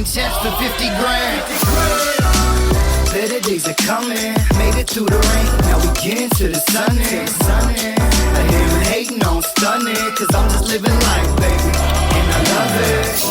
second chance for 50 grand. Better days are coming, made it through the rain. Now we get into the sun. I hear him hating on stunning, cause I'm just living life, baby, and I love it.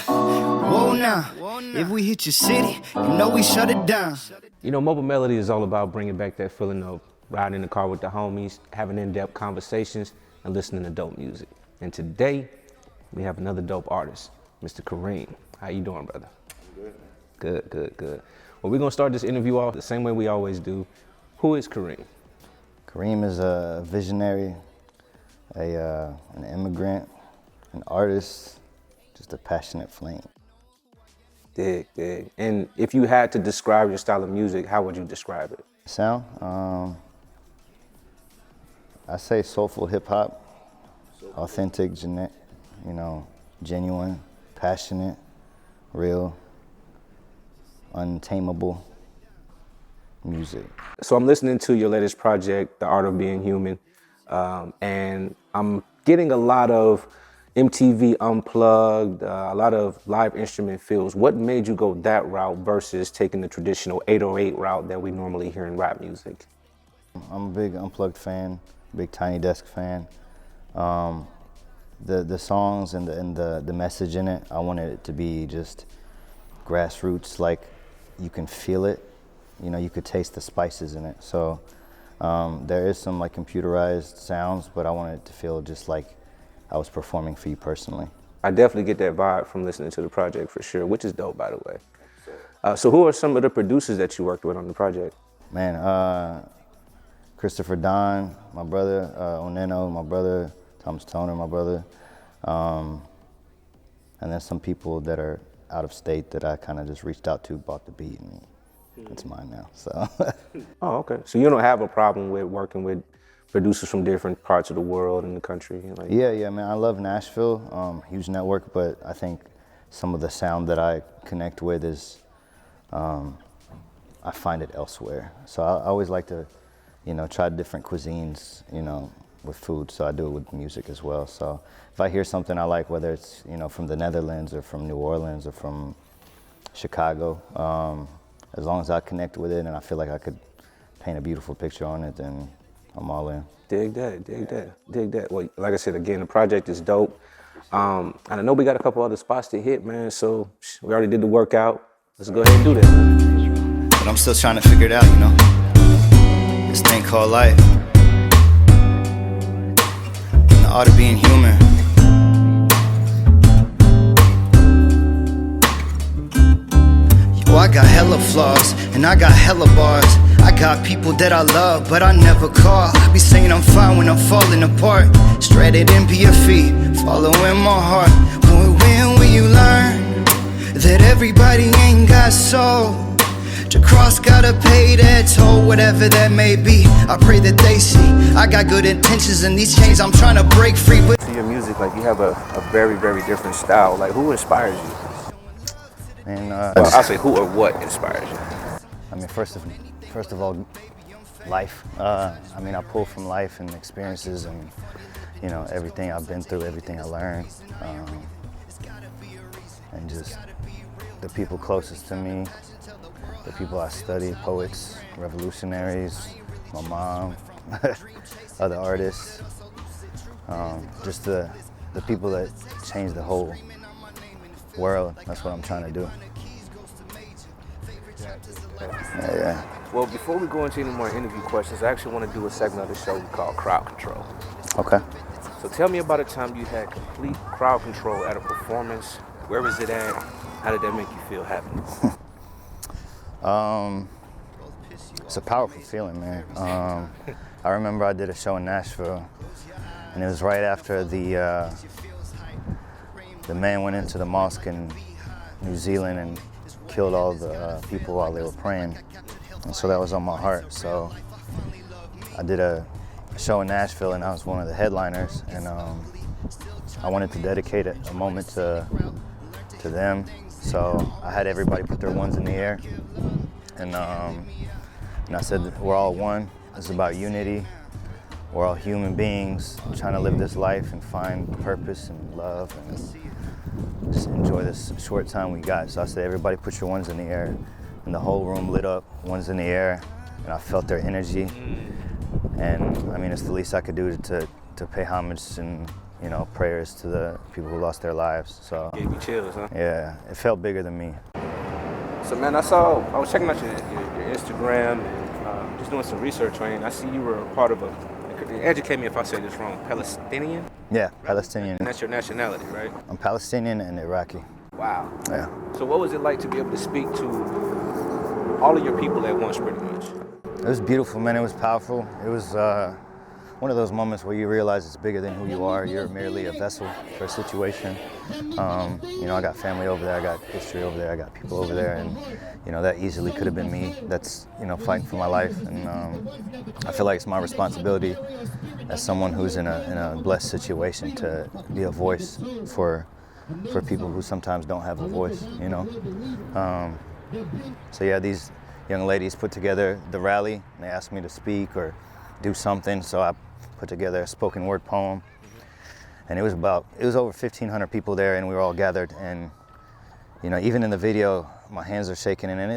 Whoa now, if we hit your city, you know we shut it down. You know, Mobile Melody is all about bringing back that feeling of riding in the car with the homies, having in-depth conversations, and listening to dope music. And today, we have another dope artist, Mr. Karim. How you doing, brother? Good. Good. Well, we're gonna start this interview off the same way we always do. Who is Karim? Karim is a visionary, an immigrant, an artist, just a passionate flame. Dig. And if you had to describe your style of music, how would you describe it? Sound? I say soulful hip hop, authentic, genuine, passionate, real, untamable music. So I'm listening to your latest project, The Art of Being Human, and I'm getting a lot of MTV Unplugged, a lot of live instrument feels. What made you go that route versus taking the traditional 808 route that we normally hear in rap music? I'm a big Unplugged fan, big Tiny Desk fan. The songs and the message in it, I wanted it to be just grassroots, like you can feel it, you could taste the spices in it. So there is some like computerized sounds, but I wanted it to feel just like I was performing for you personally. I definitely get that vibe from listening to the project for sure, which is dope, by the way. So who are some of the producers that you worked with on the project? Man, Christopher Don, my brother, Oneno, my brother, Thomas Toner, my brother, and then some people that are out of state that I kind of just reached out to, bought the beat, and it's mine now, so. Oh, okay. So you don't have a problem with working with producers from different parts of the world and the country? Yeah, man, I love Nashville, huge network, but I think some of the sound that I connect with is, I find it elsewhere. So I always like to, try different cuisines, with food, so I do it with music as well. So if I hear something I like, whether it's, from the Netherlands or from New Orleans or from Chicago, as long as I connect with it and I feel like I could paint a beautiful picture on it, then I'm all in. Dig that. Well, like I said, again, the project is dope. And I know we got a couple other spots to hit, man, so we already did the workout. Let's go ahead and do that, man. But I'm still trying to figure it out, this thing called life. The art of being human. Yo, I got hella flaws, and I got hella bars. I got people that I love, but I never call. I be saying I'm fine when I'm falling apart. Stranded in BFE, following my heart. When will you learn that everybody ain't got soul? To cross, gotta pay that toll, whatever that may be. I pray that they see I got good intentions, and these chains I'm trying to break free. But to your music, like you have a very, very different style. Like who inspires you? And I'll say who or what inspires you. I mean, first of all, life. I pull from life and experiences and, everything I've been through, everything I learned. And just the people closest to me, the people I study, poets, revolutionaries, my mom, other artists, just the people that change the whole world. That's what I'm trying to do. Yeah. Well, before we go into any more interview questions, I actually want to do a segment of the show we call Crowd Control. Okay. So tell me about a time you had complete crowd control at a performance. Where was it at? How did that make you feel happy? It's a powerful feeling, man. I remember I did a show in Nashville, and it was right after the man went into the mosque in New Zealand and killed all the people while they were praying, and so that was on my heart. So I did a show in Nashville, and I was one of the headliners, and I wanted to dedicate a moment to them. So I had everybody put their ones in the air, and I said that we're all one. It's about unity. We're all human beings trying to live this life and find purpose and love, and just enjoy this short time we got. So I said, everybody put your ones in the air. And the whole room lit up, ones in the air, and I felt their energy. And I mean, it's the least I could do to pay homage and, you know, prayers to the people who lost their lives. So Gave you chills, huh? yeah, it felt bigger than me. So man, I was checking out your Instagram and just doing some research, man. I see you were a part of educate me if I say this wrong, Palestinian? Yeah, Palestinian. And that's your nationality, right? I'm Palestinian and Iraqi. Wow. Yeah. So what was it like to be able to speak to all of your people at once, pretty much? It was beautiful, man. It was powerful. It was one of those moments where you realize it's bigger than who you are. You're merely a vessel for a situation. You know, I got family over there, I got history over there, I got people over there, and you know, that easily could have been me. That's, you know, fighting for my life, and I feel like it's my responsibility as someone who's in a blessed situation to be a voice for people who sometimes don't have a voice, you know. So yeah, these young ladies put together the rally, and they asked me to speak or do something, so I put together a spoken word poem. And it was over 1,500 people there, and we were all gathered. And you know, even in the video, my hands are shaking, and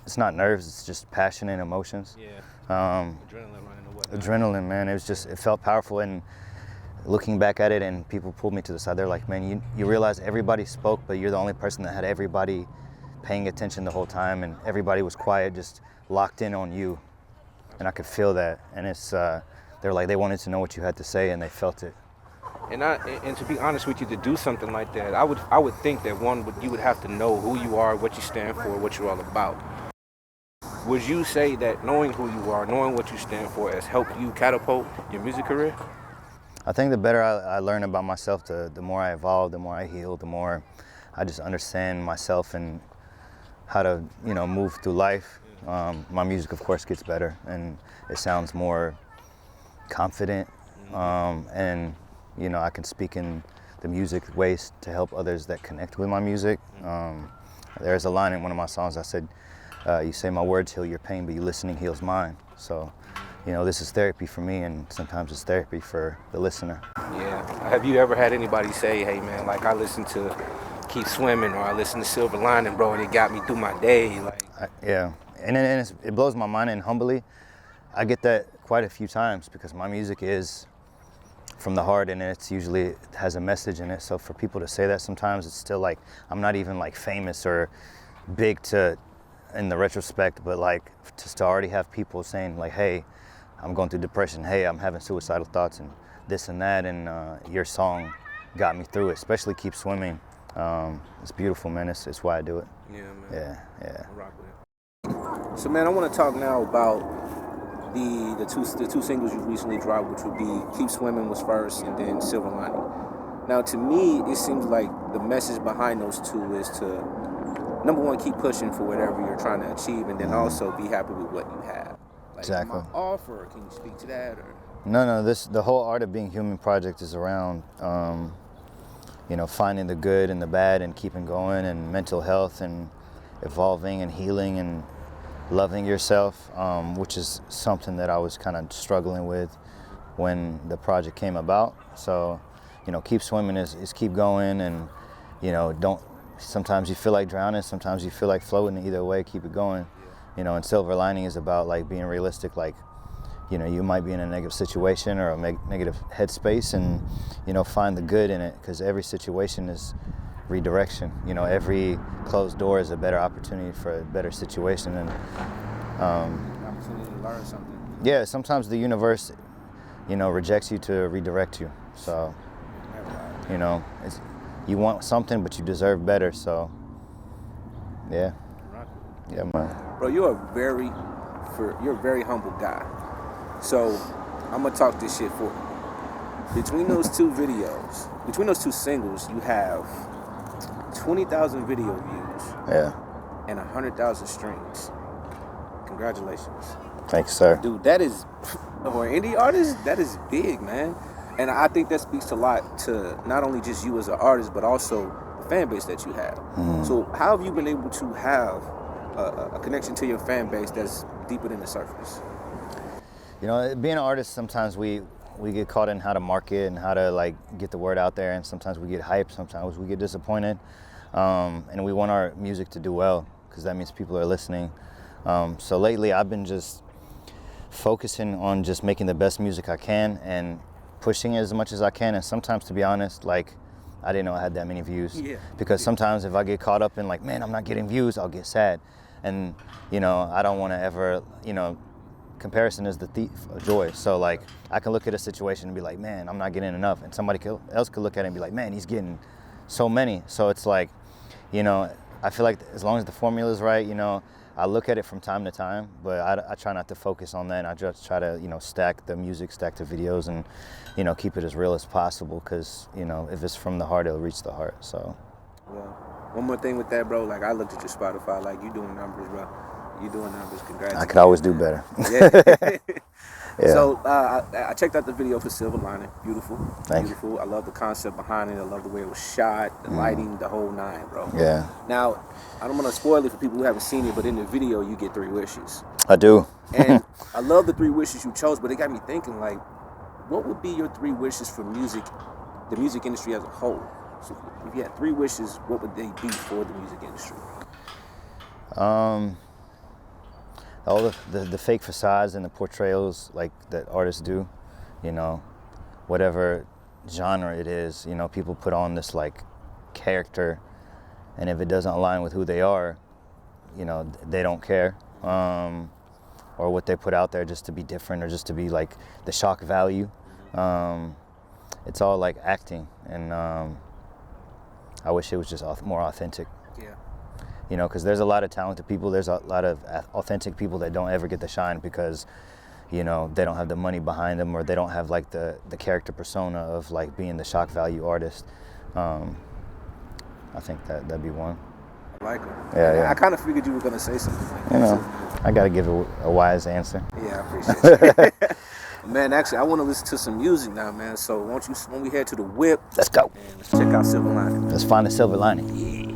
it's not nerves, it's just passion and emotions. Yeah. Adrenaline running away. Adrenaline, man. It felt powerful. And looking back at it, and people pulled me to the side, they're like, man, you realize everybody spoke, but you're the only person that had everybody paying attention the whole time, and everybody was quiet, just locked in on you. And I could feel that. And they're like, they wanted to know what you had to say, and they felt it. And to be honest with you, to do something like that, I would think that you would have to know who you are, what you stand for, what you're all about. Would you say that knowing who you are, knowing what you stand for, has helped you catapult your music career? I think the better I learn about myself, the more I evolve, the more I heal, the more I just understand myself and how to, you know, move through life. My music, of course, gets better, and it sounds more confident, and you know, I can speak in the music ways to help others that connect with my music. There's a line in one of my songs I said, you say my words heal your pain, but you listening heals mine. So, you know, this is therapy for me, and sometimes it's therapy for the listener. Yeah. Have you ever had anybody say, hey man, like I listen to Keep Swimming, or I listen to Silver Lining, bro, and it got me through my day? Like, yeah, and it blows my mind, and humbly, I get that quite a few times because my music is from the heart, and it has a message in it. So for people to say that, sometimes it's still like, I'm not even like famous or big in the retrospect, but like just to already have people saying like, hey, I'm going through depression, hey, I'm having suicidal thoughts and this and that, and your song got me through it, especially Keep Swimming. It's beautiful, man. It's why I do it. yeah, man. Yeah. I'll rock with it. So man, I want to talk now about the two singles you recently dropped, which would be Keep Swimming was first, and then Silver Lining. Now, to me, it seems like the message behind those two is to, number one, keep pushing for whatever you're trying to achieve, and then also be happy with what you have. Like, Exactly. Am I off, or can you speak to that? Or? No. The whole Art of Being Human project is around, you know, finding the good and the bad and keeping going, and mental health and evolving and healing and loving yourself, which is something that I was kind of struggling with when the project came about. So, you know, Keep Swimming is keep going, and, you know, sometimes you feel like drowning, sometimes you feel like floating. Either way, keep it going. You know, and Silver Lining is about like being realistic, like, you know, you might be in a negative situation or a negative headspace, and, you know, find the good in it, because every situation is redirection. You know, every closed door is a better opportunity for a better situation. And Opportunity to learn something. yeah, sometimes the universe, you know, rejects you to redirect you. So, you know, you want something, but you deserve better. So, yeah, man. Bro, you're a very humble guy. So I'm gonna talk this shit for you. Between those two singles, you have 20,000 video views. Yeah. And 100,000 streams. Congratulations. Thanks, sir. Dude, that is, for an indie artist, that is big, man. And I think that speaks a lot to not only just you as an artist, but also the fan base that you have. Mm-hmm. So how have you been able to have a connection to your fan base that's deeper than the surface? You know, being an artist, sometimes we we get caught in how to market and how to like get the word out there, and sometimes we get hyped, sometimes we get disappointed, and we want our music to do well because that means people are listening. So lately I've been just focusing on just making the best music I can and pushing it as much as I can. And sometimes, to be honest, like, I didn't know I had that many views. Yeah. Because sometimes if I get caught up in like, man, I'm not getting views, I'll get sad. And, you know, I don't want to ever, you know, comparison is the thief of joy. So like, I can look at a situation and be like, man, I'm not getting enough. And somebody else could look at it and be like, man, he's getting so many. So it's like, you know, I feel like as long as the formula is right, you know, I look at it from time to time, but I try not to focus on that. And I just try to, you know, stack the music, stack the videos, and, you know, keep it as real as possible. Because, you know, if it's from the heart, it'll reach the heart. So. Well, one more thing with that, bro. Like, I looked at your Spotify. Like, you doing numbers, bro. You doing numbers. Congrats. I could always do better. Yeah. Yeah. So I checked out the video for Silver Lining. Beautiful. Thank Beautiful. You. I love the concept behind it. I love the way it was shot, the lighting, the whole nine, bro. Yeah. Now, I don't want to spoil it for people who haven't seen it, but in the video, you get 3 wishes. I do. And I love the 3 wishes you chose, but it got me thinking, like, what would be your 3 wishes for music, the music industry as a whole? So if you had 3 wishes, what would they be for the music industry? All the fake facades and the portrayals like that artists do, you know, whatever genre it is, you know, people put on this like character, and if it doesn't align with who they are, you know, they don't care, or what they put out there just to be different or just to be like the shock value. It's all like acting, and I wish it was just more authentic. Yeah. You know, because there's a lot of talented people, there's a lot of authentic people that don't ever get the shine because, you know, they don't have the money behind them, or they don't have like the character persona of like being the shock value artist. I think that'd be one. I like it. Yeah. I kind of figured you were going to say something like that. You know, I got to give a wise answer. Yeah, I appreciate it. Man, actually, I want to listen to some music now, man. So won't you, when we head to the whip, Let's go. and let's check out Silver Lining. Let's find the silver lining. Yeah.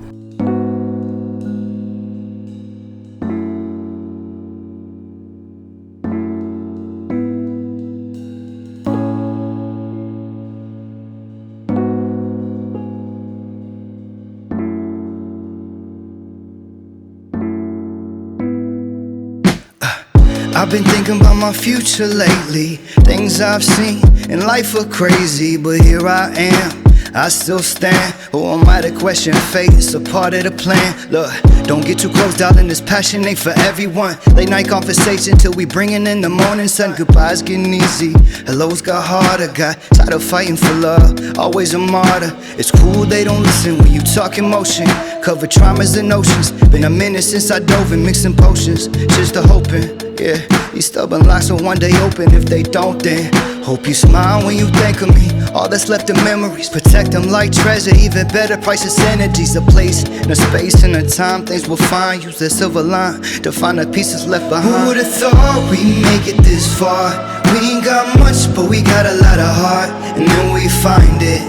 I've been thinking about my future lately. Things I've seen in life are crazy, but here I am, I still stand. Who am I to question fate? It's a part of the plan. Look, don't get too close, darling, this passion ain't for everyone. Late night conversation till we bringing in the morning sun. Goodbyes getting easy, hellos got harder. Got tired of fighting for love, always a martyr. It's cool they don't listen when you talk emotion. Cover traumas and oceans. Been a minute since I dove in mixing potions. Just a hoping, yeah, these stubborn locks will one day open. If they don't, then hope you smile when you think of me. All that's left are memories, protect them like treasure. Even better, priceless energies. A place, and a space, and a time. Things will find. Use the silver line to find the pieces left behind. Who would've thought we'd make it this far? We ain't got much, but we got a lot of heart. And then we find it,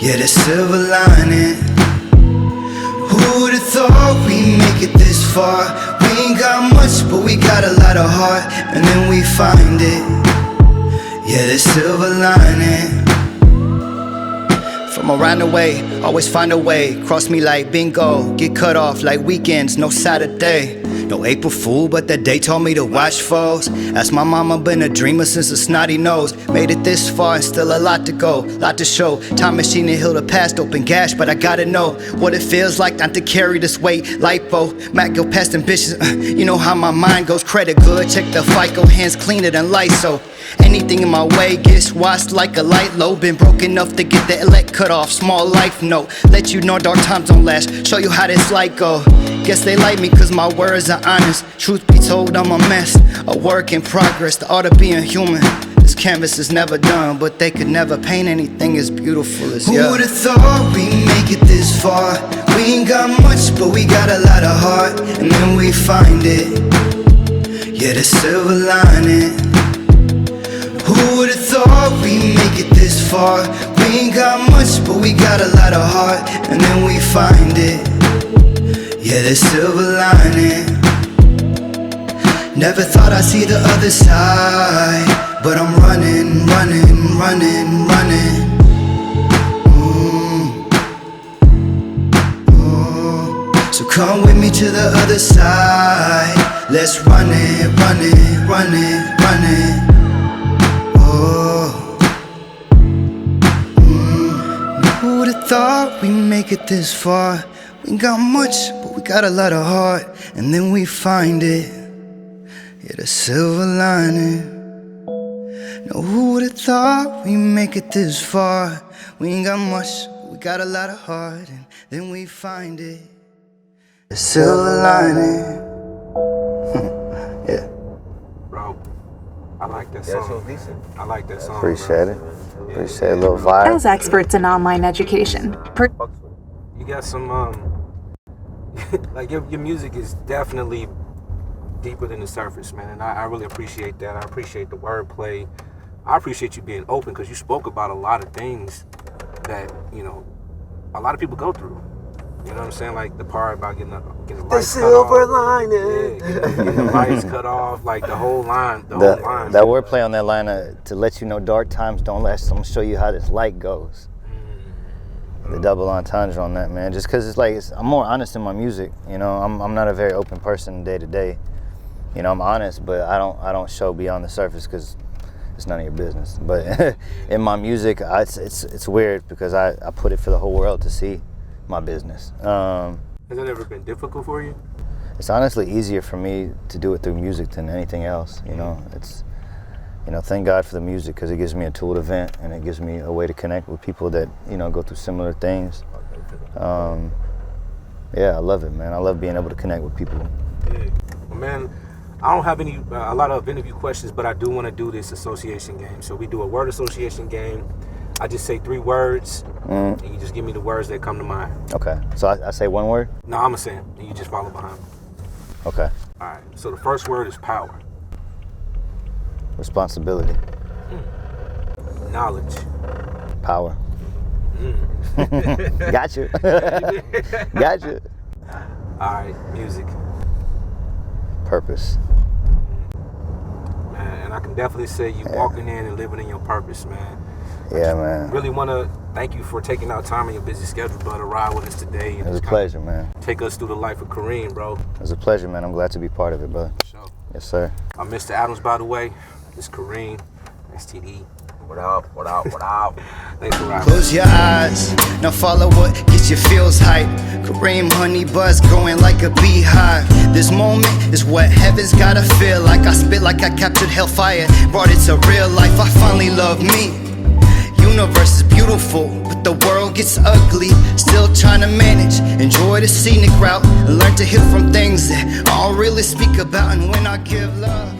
yeah, the silver lining. Who would've thought we'd make it this far? We ain't got much, but we got a lot of heart. And then we find it, yeah, the silver lining. From around the way, always find a way. Cross me like bingo, get cut off like weekends, no Saturday. No April Fool, but that day told me to watch foes. Ask my mama, been a dreamer since a snotty nose. Made it this far and still a lot to go, lot to show. Time machine to heal the past, open gash, but I gotta know what it feels like not to carry this weight. Lipo, Mac go past ambitions, you know how my mind goes. Credit good, check the FICO, hands cleaner than Lysol. Anything in my way gets washed like a light low. Been broke enough to get the elect cut off, small life note. Let you know dark times don't last, show you how this light go. Guess they like me cause my words are honest. Truth be told, I'm a mess, a work in progress. The art of being human. This canvas is never done, but they could never paint anything as beautiful as you. Who would've thought we'd make it this far? We ain't got much, but we got a lot of heart. And then we find it, yeah, the silver lining. Who would've thought we'd make it this far? We ain't got much, but we got a lot of heart. And then we find it, yeah, the silver lining. Never thought I'd see the other side, but I'm running, running, running, running. So come with me to the other side. Let's run it, run it, run it, run it. Oh. Who would've thought we'd make it this far? We ain't got much, but we got a lot of heart. And then we find it, yeah, the silver lining. No, who would've thought we'd make it this far? We ain't got much, but we got a lot of heart. And then we find it, the silver lining. Yeah. Bro, I like that song. I like that song. Appreciate it. Appreciate a little vibe. As experts in online education, You got some, like your music is definitely deeper than the surface, man. And I really appreciate that. I appreciate the wordplay. I appreciate you being open because you spoke about a lot of things that, you know, a lot of people go through. You know what I'm saying? Like the part about getting the lights cut off. lining. Yeah, getting the lights cut off, like the whole line. That wordplay on that line to let you know dark times don't last. I'm gonna show you how this light goes. The double entendre on that, man. Just because it's like I'm more honest in my music. You know, I'm not a very open person day to day. You know, I'm honest, but I don't show beyond the surface because it's none of your business. But in my music, it's weird because I put it for the whole world to see. My business. Has that ever been difficult for you? It's honestly easier for me to do it through music than anything else. You know, it's, you know, thank God for the music because it gives me a tool to vent and it gives me a way to connect with people that, you know, go through similar things. Yeah, I love it, man. I love being able to connect with people. Yeah. Well, man, I don't have a lot of interview questions, but I do want to do this association game. So we do a word association game. I just say 3 words, and you just give me the words that come to mind. Okay, so I say one word? No, I'm going to say it, and you just follow behind me. Okay. All right, so the first word is power. Responsibility. Knowledge. Power. Got you. Got you. All right, music. Purpose. Man, and I can definitely say you walking in and living in your purpose, man. Yeah, man. Really want to thank you for taking out time in your busy schedule, bro, to ride with us today. It was a pleasure, man. Take us through the life of Karim, bro. It was a pleasure, man. I'm glad to be part of it, brother. Sure. Yes, sir. I'm Mr. Adams, by the way. It's Karim, STD. What up, what up, what up? Thanks for riding. Close your eyes, now follow what gets your feels hype. Kareem, honey buzz growing like a beehive. This moment is what heaven's gotta feel like. I spit like I captured hellfire, brought it to real life. I finally love me. Universe is beautiful, but the world gets ugly. Still trying to manage, enjoy the scenic route, and learn to heal from things that I don't really speak about. And when I give love